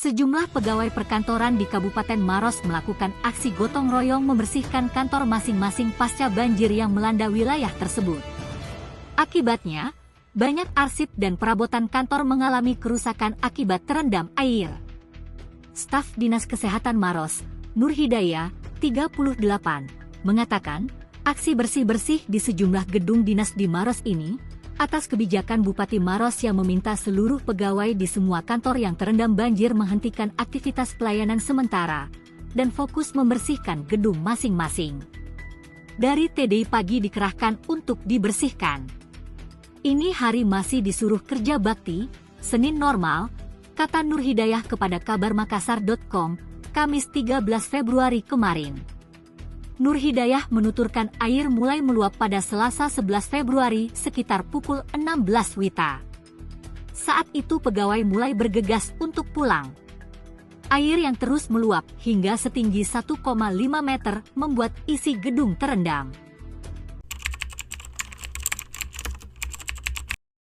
Sejumlah pegawai perkantoran di Kabupaten Maros melakukan aksi gotong royong membersihkan kantor masing-masing pasca banjir yang melanda wilayah tersebut. Akibatnya, banyak arsip dan perabotan kantor mengalami kerusakan akibat terendam air. Staf Dinas Kesehatan Maros, Nur Hidayah, 38, mengatakan, aksi bersih-bersih di sejumlah gedung dinas di Maros ini atas kebijakan Bupati Maros yang meminta seluruh pegawai di semua kantor yang terendam banjir menghentikan aktivitas pelayanan sementara dan fokus membersihkan gedung masing-masing. Dari TDI pagi dikerahkan untuk dibersihkan. Ini hari masih disuruh kerja bakti, Senin normal, kata Nur Hidayah kepada kabarmakassar.com, Kamis 13 Februari kemarin. Nur Hidayah menuturkan air mulai meluap pada Selasa 11 Februari sekitar pukul 16 WITA. Saat itu pegawai mulai bergegas untuk pulang. Air yang terus meluap hingga setinggi 1,5 meter membuat isi gedung terendam.